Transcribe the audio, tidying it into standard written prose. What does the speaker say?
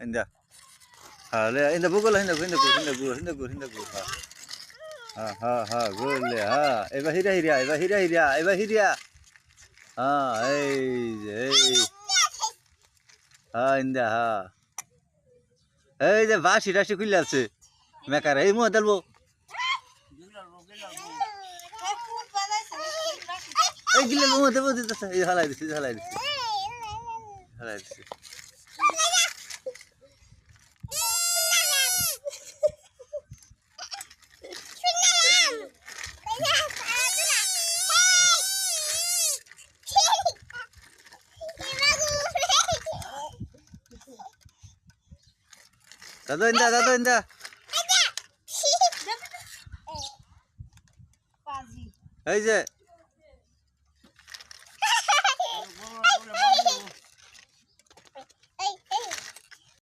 ইন্দা হ্যাঁ লে ইন্দা বুগল হিন্দা হ্যাঁ হ্যাঁ হ্যাঁ গোলে হ্যাঁ এবার হিরা হ্যাঁ এই হ্যাঁ ইন্দা হ্যাঁ এই যে বাসি টাসি খুলে আছে মেকার এই মুখ দেবো এই গিলে মুখ দেবো দিতেছে এই হালাই দিছি দাদু ইন্দা এই যে